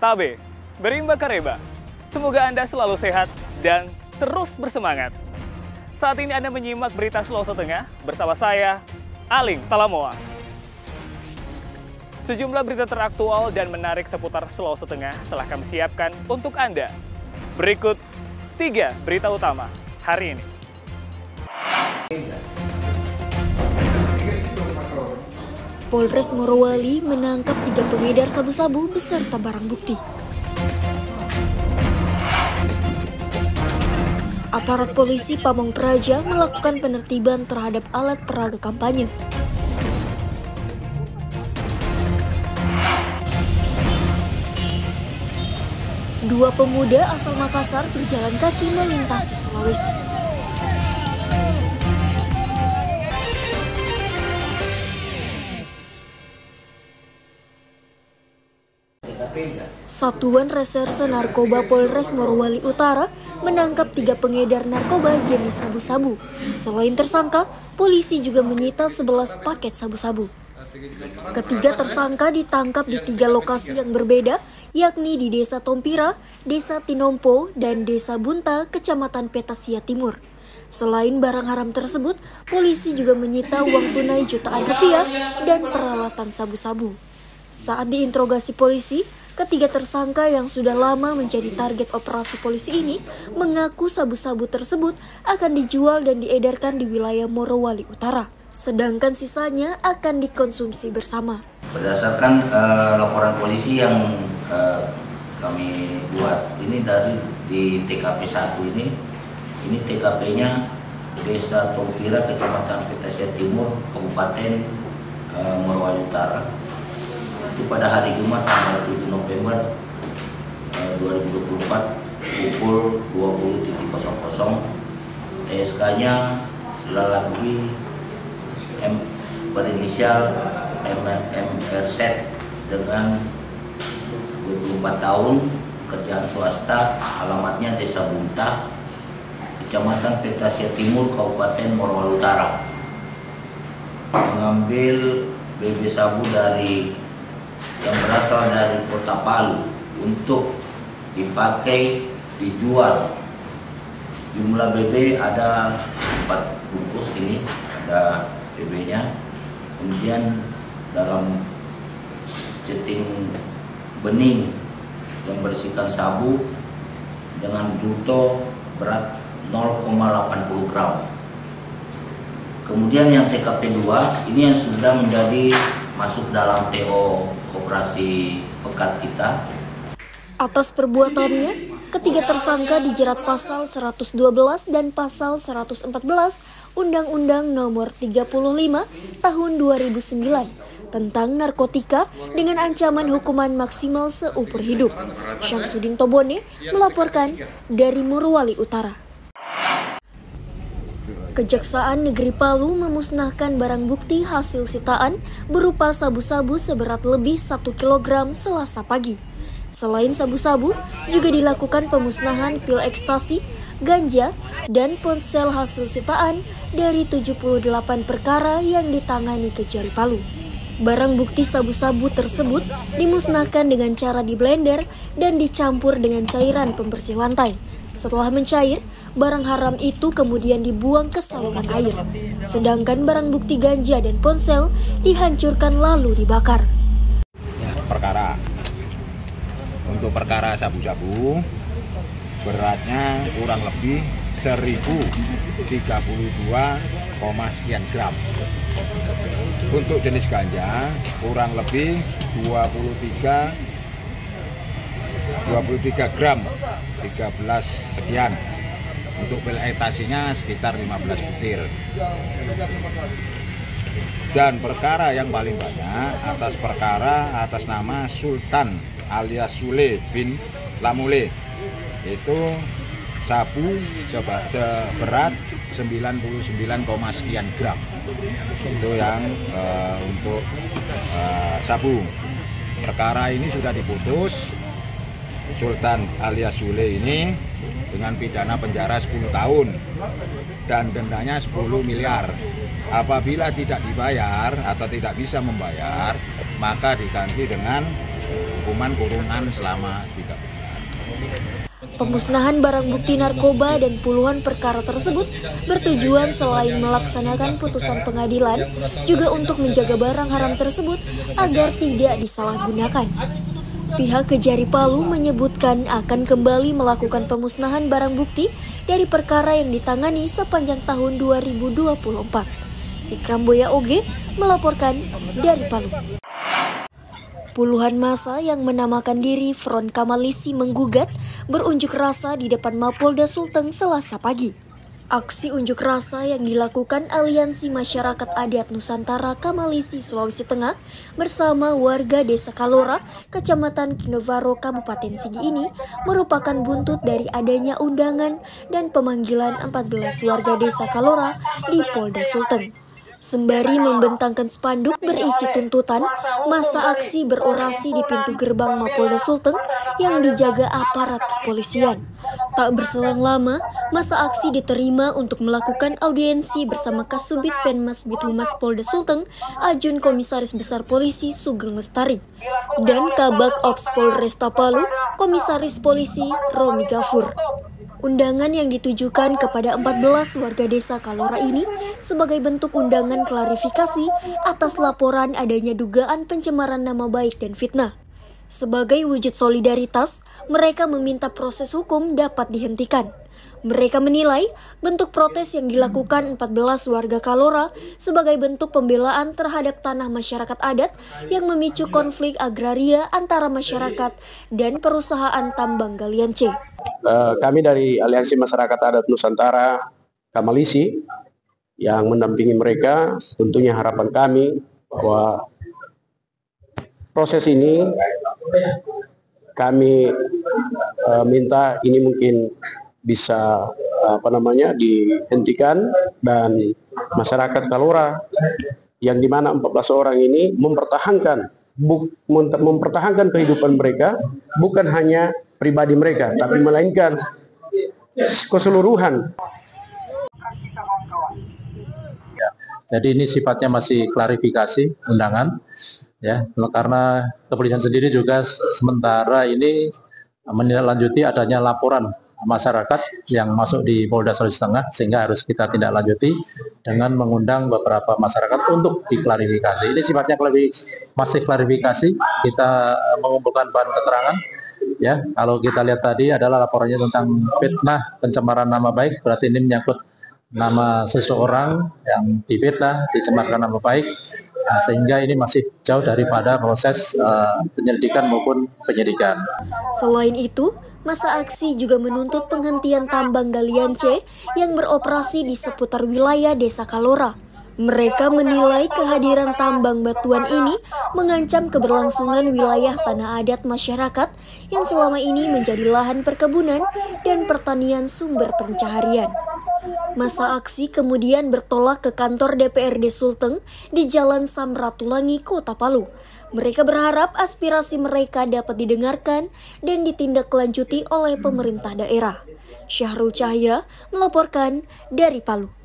Tabe, berimba kareba. Semoga Anda selalu sehat dan terus bersemangat. Saat ini Anda menyimak berita Sulawesi Tengah bersama saya, Aling Talamoa. Sejumlah berita teraktual dan menarik seputar Sulawesi Tengah telah kami siapkan untuk Anda. Berikut 3 berita utama hari ini. Polres Morowali menangkap 3 pengedar sabu-sabu beserta barang bukti. Aparat polisi Pamong Praja melakukan penertiban terhadap alat peraga kampanye. Dua pemuda asal Makassar berjalan kaki melintasi Sulawesi. Satuan Reserse Narkoba Polres Morowali Utara menangkap 3 pengedar narkoba jenis sabu-sabu. Selain tersangka, polisi juga menyita 11 paket sabu-sabu. Ketiga tersangka ditangkap di 3 lokasi yang berbeda, yakni di Desa Tompira, Desa Tinompo, dan Desa Bunta, Kecamatan Petasia Timur. Selain barang haram tersebut, polisi juga menyita uang tunai jutaan rupiah dan peralatan sabu-sabu. Saat diinterogasi polisi, ketiga tersangka yang sudah lama menjadi target operasi polisi ini mengaku sabu-sabu tersebut akan dijual dan diedarkan di wilayah Morowali Utara, sedangkan sisanya akan dikonsumsi bersama. Berdasarkan laporan polisi yang kami buat ini dari di TKP 1 ini TKP-nya Desa Tompira, Kecamatan Petasia Timur, Kabupaten Morowali Utara. Itu pada hari Jumat tanggal 7 November 2024 pukul 20.00. TSK-nya lelaki berinisial MRZ dengan 24 tahun, kerjaan swasta, alamatnya Desa Bunta, Kecamatan Petasia Timur, Kabupaten Morowali Utara. Mengambil BB sabu yang berasal dari kota Palu untuk dipakai dijual. Jumlah BB ada 4 bungkus ini, ada BB-nya. Kemudian dalam ceting bening yang berisikan sabu dengan bruto berat 0,80 gram. Kemudian yang TKP 2 ini yang sudah menjadi masuk dalam TO operasi pekat kita. Atas perbuatannya, ketiga tersangka dijerat pasal 112 dan pasal 114 Undang-Undang Nomor 35 Tahun 2009 tentang narkotika dengan ancaman hukuman maksimal seumur hidup. Syamsuddin Tobone melaporkan dari Morowali Utara. Kejaksaan Negeri Palu memusnahkan barang bukti hasil sitaan berupa sabu-sabu seberat lebih 1 kg Selasa pagi. Selain sabu-sabu, juga dilakukan pemusnahan pil ekstasi, ganja, dan ponsel hasil sitaan dari 78 perkara yang ditangani Kejari Palu. Barang bukti sabu-sabu tersebut dimusnahkan dengan cara diblender dan dicampur dengan cairan pembersih lantai. Setelah mencair, barang haram itu kemudian dibuang ke saluran air. Sedangkan barang bukti ganja dan ponsel dihancurkan lalu dibakar. Perkara untuk perkara sabu-sabu beratnya kurang lebih 1032, sekian gram. Untuk jenis ganja kurang lebih 23 gram, 13 sekian. Untuk pil ekstasinya sekitar 15 butir. Dan perkara yang paling banyak atas nama Sultan alias Sule bin Lamule, itu sabu seberat 99, sekian gram. Itu yang untuk sabu. Perkara ini sudah diputus. Sultan alias Sule ini dengan pidana penjara 10 tahun dan dendanya 10 miliar. Apabila tidak dibayar atau tidak bisa membayar, maka diganti dengan hukuman kurungan selama 3 bulan. Pemusnahan barang bukti narkoba dan puluhan perkara tersebut bertujuan selain melaksanakan putusan pengadilan, juga untuk menjaga barang haram tersebut agar tidak disalahgunakan. Pihak Kejari Palu menyebutkan akan kembali melakukan pemusnahan barang bukti dari perkara yang ditangani sepanjang tahun 2024. Ikram Boya Oge melaporkan dari Palu. Puluhan massa yang menamakan diri Front Kamalisi menggugat berunjuk rasa di depan Mapolda Sulteng Selasa pagi. Aksi unjuk rasa yang dilakukan Aliansi Masyarakat Adat Nusantara Kamalisi Sulawesi Tengah bersama warga Desa Kalora, Kecamatan Kinovaro, Kabupaten Sigi ini merupakan buntut dari adanya undangan dan pemanggilan 14 warga Desa Kalora di Polda Sulteng. Sembari membentangkan spanduk berisi tuntutan, massa aksi berorasi di pintu gerbang Mapolda Sulteng yang dijaga aparat kepolisian. Tak berselang lama, massa aksi diterima untuk melakukan audiensi bersama Kasubit Penmas Bithumas Polda Sulteng, Ajun Komisaris Besar Polisi Sugeng Lestari, dan Kabak Ops Polresta Palu, Komisaris Polisi Romi Gafur. Undangan yang ditujukan kepada 14 warga Desa Kalora ini sebagai bentuk undangan klarifikasi atas laporan adanya dugaan pencemaran nama baik dan fitnah. Sebagai wujud solidaritas, mereka meminta proses hukum dapat dihentikan. Mereka menilai bentuk protes yang dilakukan 14 warga Kalora sebagai bentuk pembelaan terhadap tanah masyarakat adat yang memicu konflik agraria antara masyarakat dan perusahaan tambang galian C. Kami dari Aliansi Masyarakat Adat Nusantara Kamalisi yang mendampingi mereka, tentunya harapan kami bahwa proses ini kami minta ini mungkin bisa dihentikan, dan masyarakat Kalora yang dimana 14 orang ini mempertahankan kehidupan mereka, bukan hanya pribadi mereka, tapi melainkan keseluruhan. Jadi ini sifatnya masih klarifikasi undangan, ya, karena kepolisian sendiri juga sementara ini menindaklanjuti adanya laporan masyarakat yang masuk di Polda Sulawesi Tengah, sehingga harus kita tindak lanjuti dengan mengundang beberapa masyarakat untuk diklarifikasi. Ini sifatnya masih klarifikasi, kita mengumpulkan bahan keterangan. Ya, kalau kita lihat tadi adalah laporannya tentang fitnah pencemaran nama baik, berarti ini menyangkut nama seseorang yang difitnah, dicemarkan nama baik, sehingga ini masih jauh daripada proses penyelidikan maupun penyidikan. Selain itu, massa aksi juga menuntut penghentian tambang galian C yang beroperasi di seputar wilayah Desa Kalora. Mereka menilai kehadiran tambang batuan ini mengancam keberlangsungan wilayah tanah adat masyarakat yang selama ini menjadi lahan perkebunan dan pertanian sumber pencaharian. Massa aksi kemudian bertolak ke kantor DPRD Sulteng di Jalan Samratulangi, Kota Palu. Mereka berharap aspirasi mereka dapat didengarkan dan ditindaklanjuti oleh pemerintah daerah. Syahrul Cahya melaporkan dari Palu.